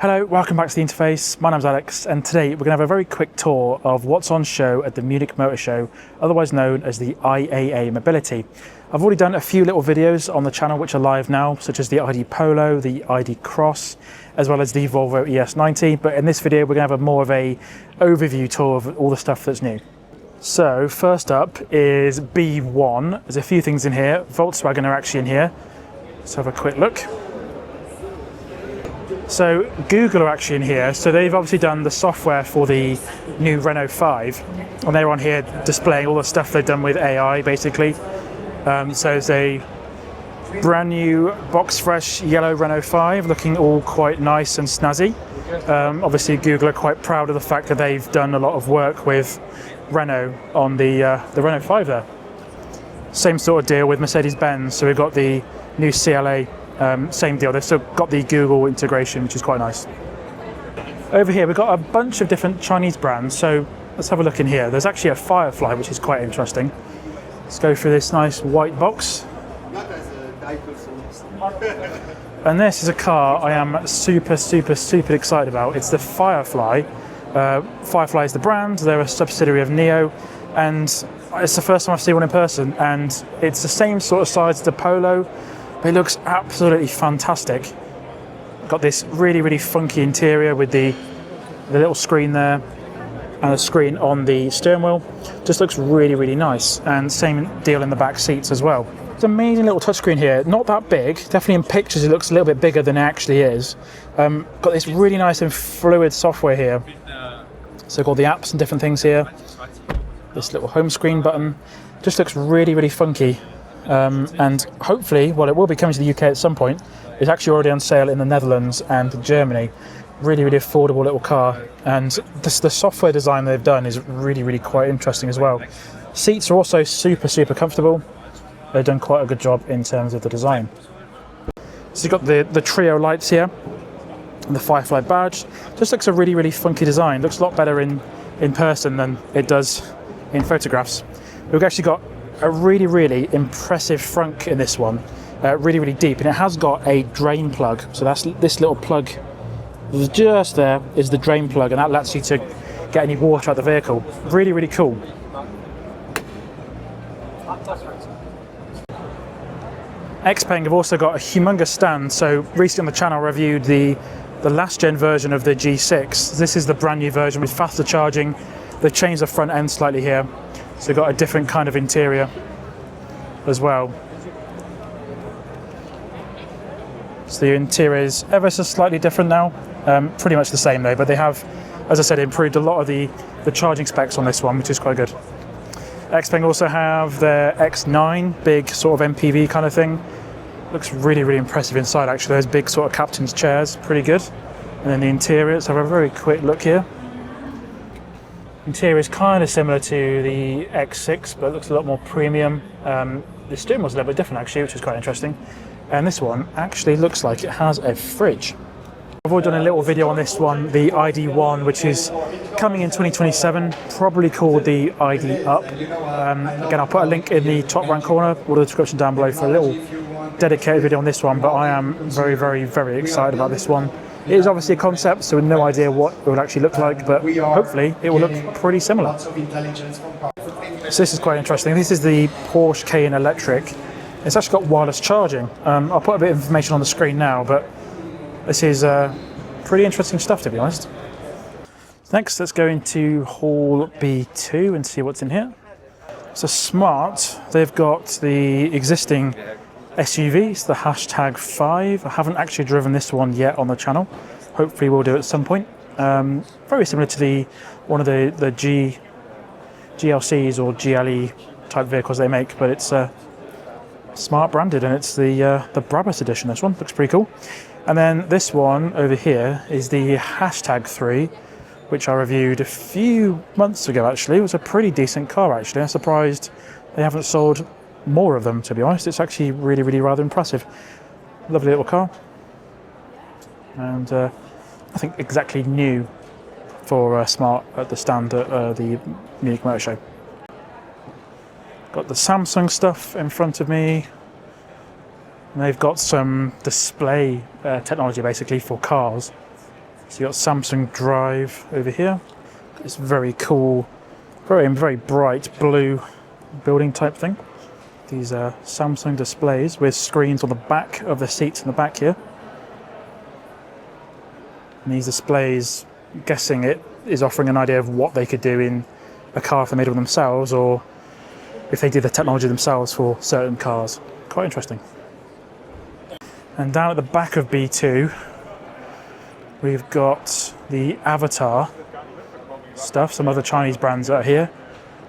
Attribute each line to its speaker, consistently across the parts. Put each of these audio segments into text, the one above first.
Speaker 1: Hello, welcome back to the interface. My name's Alex, and today we're going to have a very quick tour of what's on show at the Munich Motor Show, otherwise known as the IAA Mobility. I've already done a few little videos on the channel which are live now, such as the ID.Polo, the ID Cross, as well as the Volvo ES90, but in this video we're going to have more of a overview tour of all the stuff that's new. So first up is B1. There's a few things in here. Volkswagen are actually in here. Let's have a quick look. So Google are actually in here, so they've obviously done the software for the new Renault 5, and they're on here displaying all the stuff they've done with AI basically. So it's a brand new box fresh yellow Renault 5, looking all quite nice and snazzy. Obviously Google are quite proud of the fact that they've done a lot of work with Renault on the Renault 5 there. Same sort of deal with Mercedes-Benz, so we've got the new CLA. Same deal, they've still got the Google integration, which is quite nice. Over here we've got a bunch of different Chinese brands, so let's have a look in here. There's actually a Firefly, which is quite interesting. Let's go through this nice white box. And this is a car I am super excited about. It's the Firefly. Firefly is the brand, they're a subsidiary of Nio, and it's the first time I've seen one in person, and it's the same sort of size as the Polo. It looks absolutely fantastic. Got this really funky interior with the little screen there and a screen on the steering wheel. Just looks really nice, and same deal in the back seats as well. It's an amazing little touchscreen here, not that big, definitely in pictures it looks a little bit bigger than it actually is. Got this really nice and fluid software here. So got the apps and different things here. This little home screen button just looks really funky. And hopefully, well, it will be coming to the UK at some point. It's actually already on sale in the Netherlands and Germany. Really affordable little car, and the software design they've done is really quite interesting as well. Seats are also super comfortable. They've done quite a good job in terms of the design. So you've got the trio lights here, and the Firefly badge. Just looks a really funky design. Looks a lot better in person than it does in photographs. We've actually got a really impressive frunk in this one, really deep, and it has got a drain plug. So that's this little plug just there is the drain plug, and that lets you to get any water out of the vehicle. Really cool. Xpeng have also got a humongous stand. So recently on the channel I reviewed the last gen version of the G6. This is the brand new version with faster charging. They've changed the front end slightly here. So you've got a different kind of interior as well. So the interior is ever so slightly different now. Pretty much the same though, but they have, as I said, improved a lot of the charging specs on this one, which is quite good. Xpeng also have their X9, big sort of MPV kind of thing. Looks really impressive inside actually. Those big sort of captain's chairs, pretty good. And then the interior, let's have a very quick look here. Interior is kind of similar to the X6, but looks a lot more premium. The steering wheel's a little bit different actually, which is quite interesting. And this one actually looks like it has a fridge. I've already done a little video on this one, the ID.1, which is coming in 2027, probably called the ID Up. Again, I'll put a link in the top right corner or the description down below for a little dedicated video on this one, but I am very excited about this one. It is obviously a concept, so we have no idea what it would actually look like, but hopefully it will look pretty similar. So this is quite interesting. This is the Porsche Cayenne electric. It's actually got wireless charging. I'll put a bit of information on the screen now, but this is pretty interesting stuff, to be honest. Next, let's go into Hall B2 and see what's in here. So Smart, they've got the existing SUVs, the hashtag 5. I haven't actually driven this one yet on the channel. Hopefully we'll do it at some point. Very similar to one of the GLCs or GLE type vehicles they make, but it's Smart branded, and it's the Brabus edition. This one looks pretty cool. And then this one over here is the hashtag 3, which I reviewed a few months ago actually. It was a pretty decent car actually. I'm surprised they haven't sold more of them, to be honest. It's actually really rather impressive. Lovely little car, and I think exactly new for Smart at the stand at the Munich Motor Show. Got the Samsung stuff in front of me. And they've got some display technology basically for cars. So you got Samsung Drive over here. It's very cool, very bright blue building type thing. These are Samsung displays with screens on the back of the seats in the back here. And these displays, I'm guessing it is offering an idea of what they could do in a car if they made it themselves, or if they did the technology themselves for certain cars. Quite interesting. And down at the back of B2, we've got the Avatr stuff, some other Chinese brands that are here.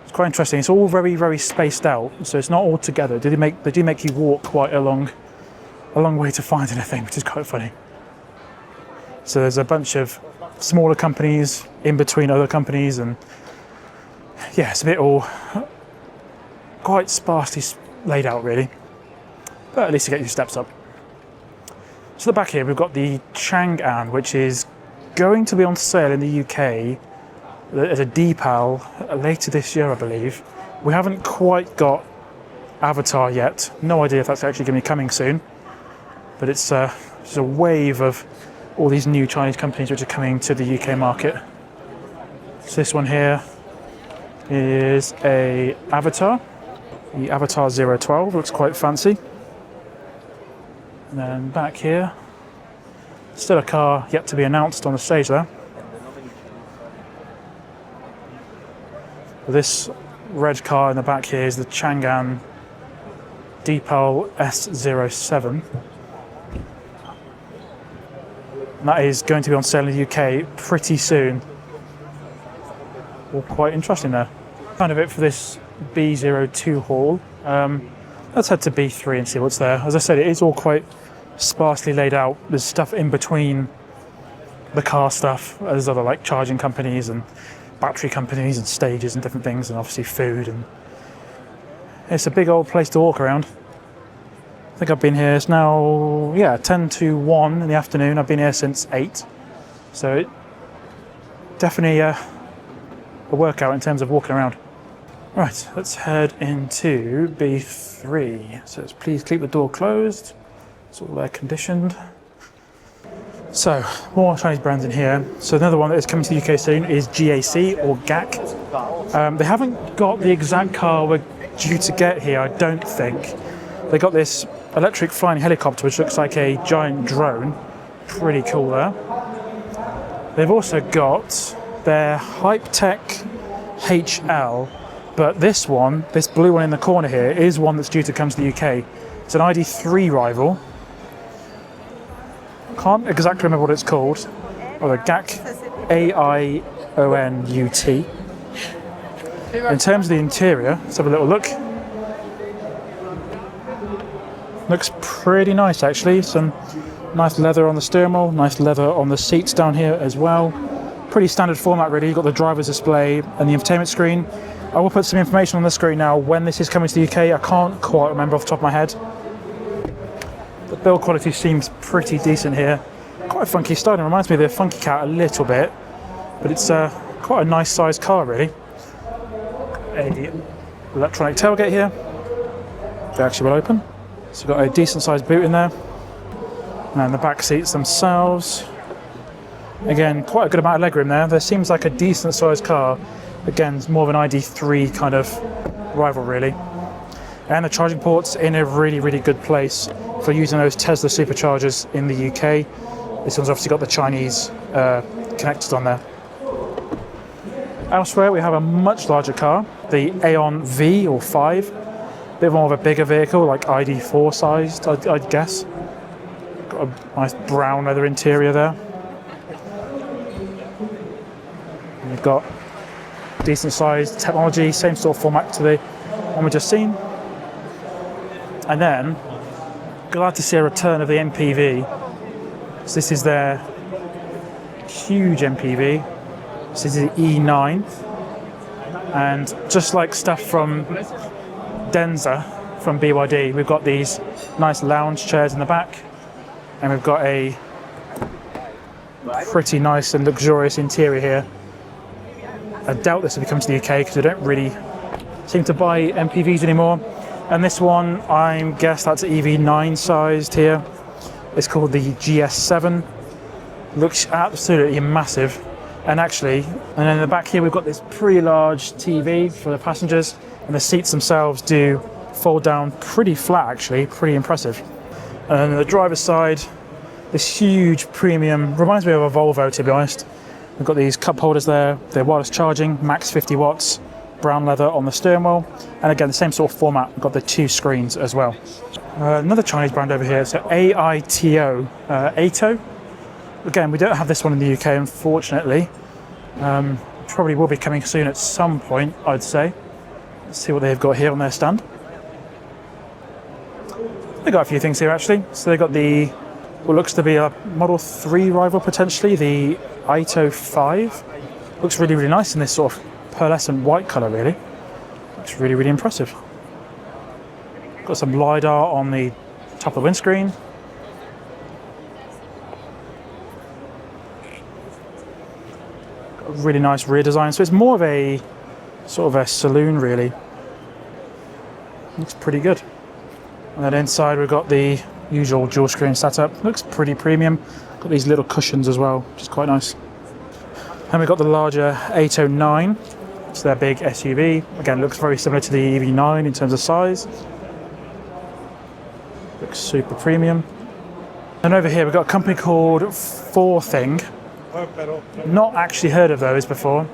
Speaker 1: It's quite interesting. It's all very spaced out, so it's not all together. They do make you walk quite a long way to find anything, which is quite funny. So there's a bunch of smaller companies in between other companies, and yeah, it's a bit all quite sparsely laid out really, but at least you get your steps up. So the back here we've got the Changan, which is going to be on sale in the UK as a D.Polo later this year, I believe. We haven't quite got Avatr yet. No idea if that's actually going to be coming soon, but it's just a wave of all these new Chinese companies which are coming to the UK market. So this one here is a Avatr. The Avatr 012 looks quite fancy. And then back here, still a car yet to be announced on the stage there. This red car in the back here is the Changan D.Polo S07. And that is going to be on sale in the UK pretty soon. All quite interesting there. Kind of it for this B02 haul. Let's head to B3 and see what's there. As I said, it is all quite sparsely laid out. There's stuff in between the car stuff. There's other like charging companies and battery companies and stages and different things, and obviously food, and it's a big old place to walk around. I think I've been here, it's now 10 to 1 in the afternoon. I've been here since 8, so it definitely a workout in terms of walking around. Right, let's head into B3. So please keep the door closed. It's all air conditioned. So, more Chinese brands in here. So another one that is coming to the UK soon is GAC or GAC. They haven't got the exact car we're due to get here, I don't think. They got this electric flying helicopter which looks like a giant drone. Pretty cool there. They've also got their Hypetech HL, but this one, this blue one in the corner here, is one that's due to come to the UK. It's an ID.3 rival. Can't exactly remember what it's called. Oh, the GAC AIONUT. In terms of the interior, let's have a little look. Looks pretty nice actually. Some nice leather on the steering wheel, nice leather on the seats down here as well. Pretty standard format really. You've got the driver's display and the infotainment screen. I will put some information on the screen now when this is coming to the UK. I can't quite remember off the top of my head. The build quality seems pretty decent here. Quite funky styling, reminds me of the Funky Cat a little bit, but it's quite a nice sized car really. A electronic tailgate here. They actually will open. So we've got a decent sized boot in there. And the back seats themselves. Again, quite a good amount of legroom there. There seems like a decent sized car. Again, it's more of an ID.3 kind of rival really. And the charging ports in a really good place for using those Tesla superchargers in the UK. This one's obviously got the Chinese connectors on there. Elsewhere we have a much larger car, the Aeon V or 5. Bit more of a bigger vehicle, like ID.4 sized, I'd guess. Got a nice brown leather interior there. And you've got decent sized technology, same sort of format to the one we just seen. And then, glad to see a return of the MPV. So this is their huge MPV. This is the E9. And just like stuff from Denza, from BYD, we've got these nice lounge chairs in the back. And we've got a pretty nice and luxurious interior here. I doubt this will be coming to the UK because they don't really seem to buy MPVs anymore. And this one, I guess that's EV9 sized here. It's called the GS7. Looks absolutely massive. And actually, and then in the back here we've got this pretty large TV for the passengers, and the seats themselves do fold down pretty flat actually, pretty impressive. And then the driver's side, this huge premium, reminds me of a Volvo to be honest. We've got these cup holders there, they're wireless charging, max 50 watts, brown leather on the steering wheel, and again the same sort of format, we've got the 2 screens as well. Another Chinese brand over here, so Aito, Aito. Again, we don't have this one in the UK, unfortunately. Probably will be coming soon at some point, I'd say. Let's see what they've got here on their stand. They've got a few things here actually. So they've got the, what looks to be a Model 3 rival potentially, the Aito 5. Looks really, really nice in this sort of pearlescent white colour really. Looks really, really impressive. Got some LiDAR on the top of the windscreen. Really nice rear design, so it's more of a sort of a saloon really. Looks pretty good. And then inside we've got the usual dual screen setup. Looks pretty premium. Got these little cushions as well, which is quite nice. And we've got the larger Aito 9. It's their big SUV. Again, looks very similar to the EV9 in terms of size. Looks super premium. And over here we've got a company called Forthing. Not actually heard of those before.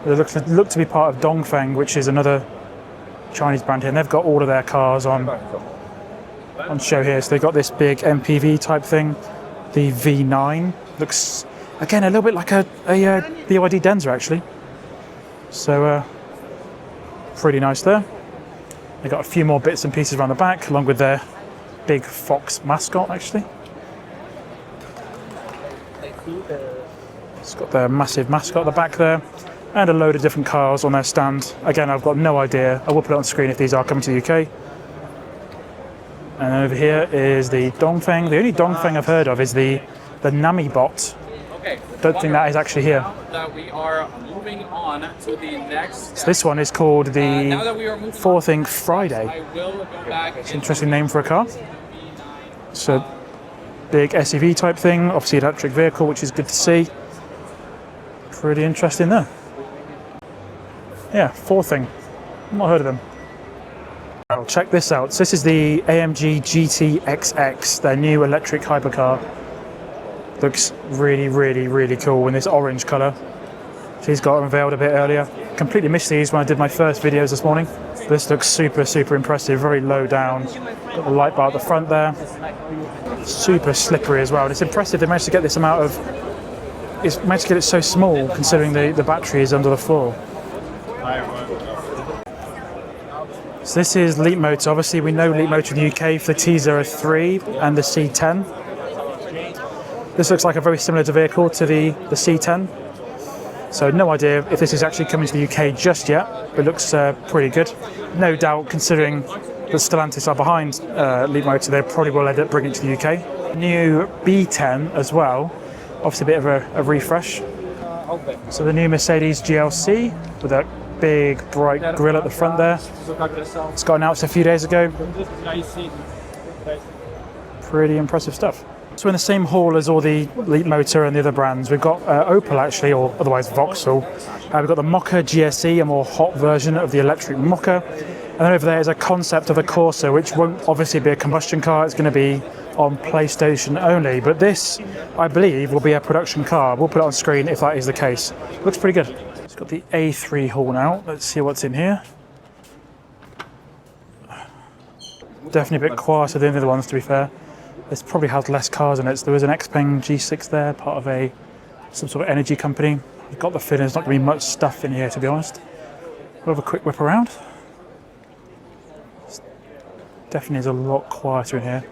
Speaker 1: They look to be part of Dongfeng, which is another Chinese brand here, and they've got all of their cars on show here. So they've got this big MPV type thing, the V9. Looks again a little bit like a BYD Denza actually. So pretty nice there. They've got a few more bits and pieces around the back, along with their big fox mascot actually. It's got their massive mascot at the back there, and a load of different cars on their stand. Again, I've got no idea. I will put it on screen if these are coming to the UK. And over here is the Dongfeng. The only Dongfeng I've heard of is the Namibot.
Speaker 2: Okay.
Speaker 1: Don't think that is actually here.
Speaker 2: That we are moving on to the next.
Speaker 1: So this one is called the Forthing Friday.
Speaker 2: I will go back.
Speaker 1: It's an interesting name for a car. So big SUV type thing, obviously electric vehicle, which is good to see. Pretty interesting there. Yeah, Forthing. Not heard of them. Well, check this out. So this is the AMG GT XX, their new electric hypercar. Looks really, really, really cool in this orange colour. These got unveiled a bit earlier. Completely missed these when I did my first videos this morning. This looks super, super impressive, very low down. Got the light bar at the front there. Super slippery as well. And it's impressive they managed to get this amount of, it's managed to get it so small considering the battery is under the floor. So this is Leapmotor. Obviously we know Leapmotor in the UK for the T03 and the C10. This looks like a very similar vehicle to the C10. So no idea if this is actually coming to the UK just yet, but it looks pretty good. No doubt, considering that Stellantis are behind Leapmotor, they probably will end up bringing it to the UK. New B10 as well, obviously a bit of a refresh. So the new Mercedes GLC with that big bright grille at the front there. It's got announced a few days ago. Pretty impressive stuff. So in the same hall as all the Leapmotor and the other brands, we've got Opel actually, or otherwise Vauxhall. We've got the Mokka GSE, a more hot version of the electric Mokka. And then over there is a concept of a Corsa, which won't obviously be a combustion car. It's going to be on PlayStation only. But this, I believe, will be a production car. We'll put it on screen if that is the case. Looks pretty good. It's got the A3 hall now. Let's see what's in here. Definitely a bit quieter than the other ones, to be fair. This probably has less cars in it. So there is an Xpeng G6 there, part of some sort of energy company. You've got the feeling there's not going to be much stuff in here, to be honest. We'll have a quick whip around. Definitely is a lot quieter in here.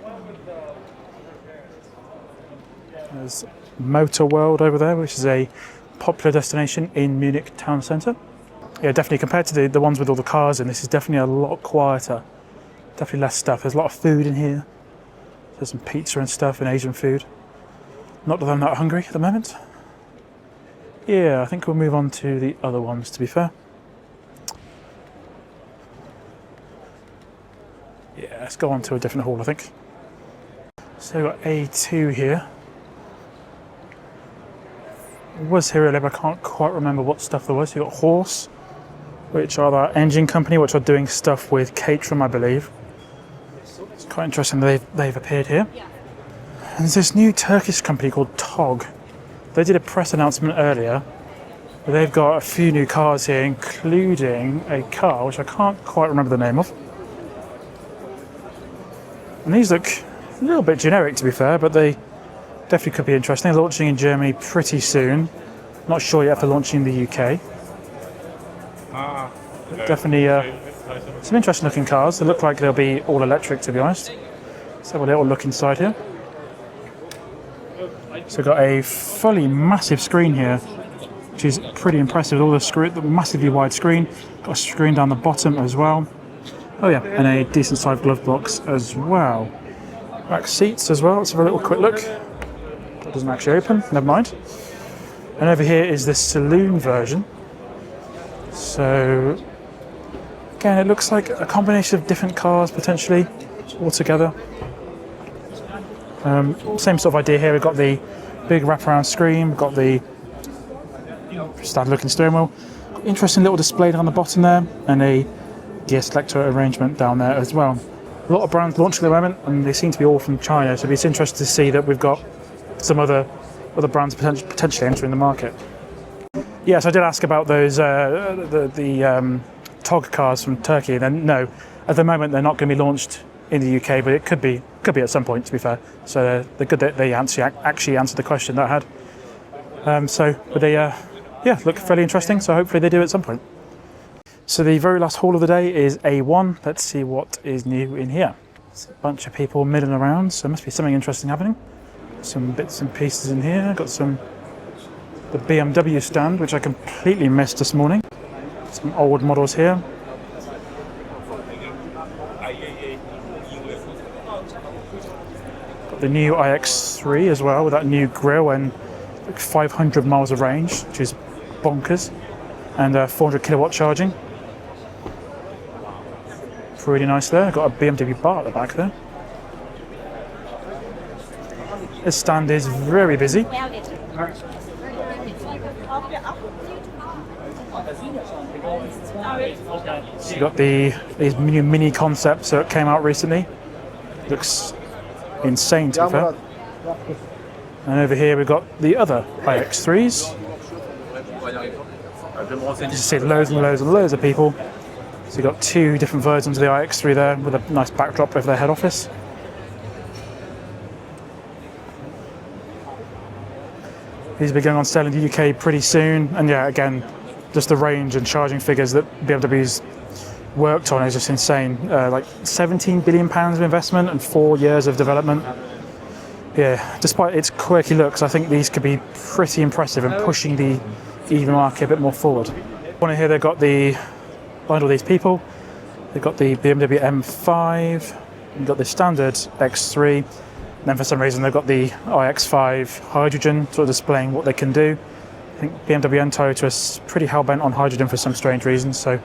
Speaker 1: There's Motor World over there, which is a popular destination in Munich town centre. Yeah, definitely compared to the ones with all the cars in, this is definitely a lot quieter. Definitely less stuff. There's a lot of food in here. There's some pizza and stuff and Asian food. Not that I'm not hungry at the moment. Yeah, I think we'll move on to the other ones, to be fair. Yeah, let's go on to a different hall, I think. So we've got A2 here. was here earlier, but I can't quite remember what stuff there was. You got Horse, which are the engine company, which are doing stuff with Caterham, I believe. It's quite interesting that they've appeared here. And there's this new Turkish company called Togg. They did a press announcement earlier. They've got a few new cars here, including a car which I can't quite remember the name of. And these look a little bit generic, to be fair, but they definitely could be interesting. They're launching in Germany pretty soon. Not sure yet if they're launching in the UK. But definitely some interesting looking cars. They look like they'll be all electric, to be honest. Let's have a little look inside here. So we've got a fully massive screen here, which is pretty impressive. All the massively wide screen. Got a screen down the bottom as well. Oh yeah, and a decent sized glove box as well. Back seats as well. Let's have a little quick look. That doesn't actually open, never mind. And over here is the saloon version. So again, it looks like a combination of different cars potentially all together. Same sort of idea here. We've got the big wraparound screen. We've got the standard looking steering wheel. Interesting little display down the bottom there, and a gear selector arrangement down there as well. A lot of brands launching at the moment, and they seem to be all from China, so it's interesting to see that we've got some other brands potentially entering the market. Yes, I did ask about those the Togg cars from Turkey, and then no, at the moment they're not going to be launched in the UK, but it could be at some point, to be fair. So they're good that they actually answered the question that I had. But they look fairly interesting, so hopefully they do at some point. So the very last haul of the day is A1. Let's see what is new in here. There's a bunch of people milling around, so there must be something interesting happening. Some bits and pieces in here. Got the BMW stand, which I completely missed this morning. Some old models here. Got the new iX3 as well, with that new grille and 500 miles of range, which is bonkers, and 400 kilowatt charging. Really nice there. Got a BMW bar at the back there. This stand is very busy. So you got these new Mini concepts that came out recently. Looks insane, to be fair. And over here we've got the other iX3s. You just see loads and loads and loads of people. So you've got two different versions of the iX3 there with a nice backdrop over their head office. These will be going on sale in the UK pretty soon. And yeah, again, just the range and charging figures that BMW's worked on is just insane. Like £17 billion of investment and 4 years of development. Yeah, despite its quirky looks, I think these could be pretty impressive in pushing the EV market a bit more forward. One here, they've got behind all these people, they've got the BMW M5, you've got the standard X3, and then for some reason they've got the iX5 hydrogen, sort of displaying what they can do. I think BMW and Toyota are pretty hell-bent on hydrogen for some strange reason, so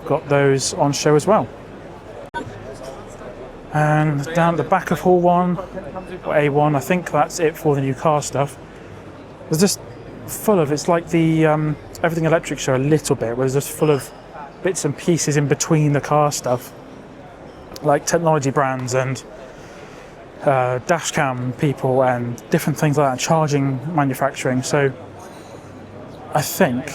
Speaker 1: got those on show as well. And down at the back of Hall 1, or A1, I think that's it for the new car stuff. There's just full of, it's like the Everything Electric show a little bit, where it's just full of bits and pieces in between the car stuff, like technology brands and dash cam people and different things like that, charging manufacturing. So I think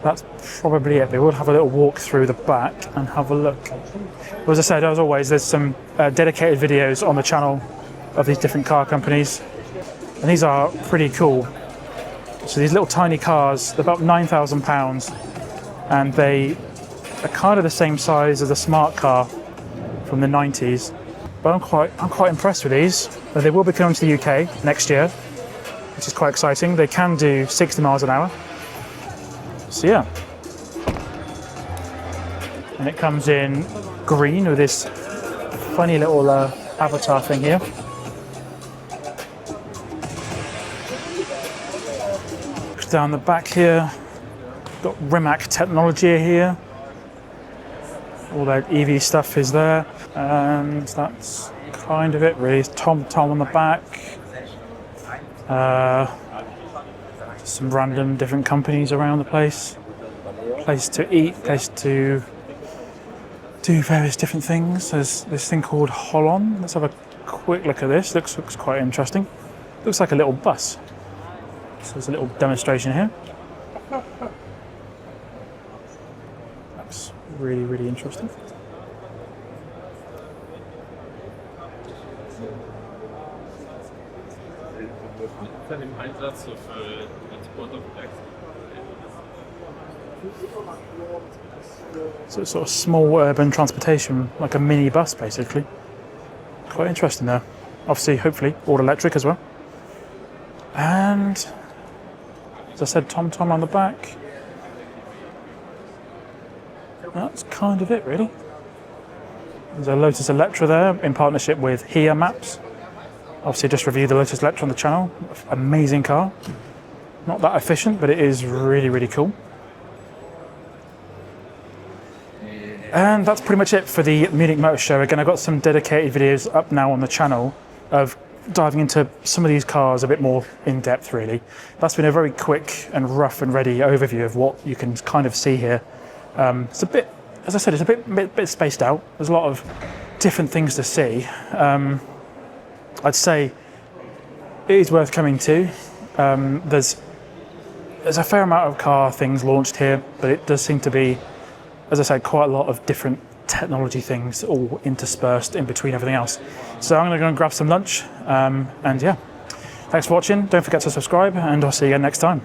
Speaker 1: that's probably it. We will have a little walk through the back and have a look. But as I said, as always, there's some dedicated videos on the channel of these different car companies, and these are pretty cool. So these little tiny cars, they're about £9,000, and they are kind of the same size as a smart car from the 90s. But I'm quite impressed with these. They will be coming to the UK next year, which is quite exciting. They can do 60 miles an hour. So yeah. And it comes in green with this funny little avatar thing here. Down the back here, got Rimac technology here. All that EV stuff is there, and that's kind of it really. Tom on the back. Some random different companies around the place. Place to eat, place to do various different things. There's this thing called Holon. Let's have a quick look at this. Looks quite interesting. Looks like a little bus. So there's a little demonstration here. That's really, really interesting.
Speaker 2: Im Einsatz für Transport of
Speaker 1: So it's sort of small urban transportation, like a mini bus basically. Quite interesting there. Obviously, hopefully, all electric as well. And as I said, TomTom on the back. That's kind of it really. There's a Lotus Electra there in partnership with Here Maps. Obviously just reviewed the Lotus Electra on the channel. Amazing car. Not that efficient, but it is really, really cool. And that's pretty much it for the Munich Motor Show. Again, I've got some dedicated videos up now on the channel of diving into some of these cars a bit more in depth really. That's been a very quick and rough and ready overview of what you can kind of see here. It's a bit, as I said, it's a bit spaced out. There's a lot of different things to see. I'd say it is worth coming to. There's a fair amount of car things launched here, but it does seem to be, as I said, quite a lot of different technology things all interspersed in between everything else. So I'm going to go and grab some lunch, and yeah, thanks for watching. Don't forget to subscribe, and I'll see you again next time.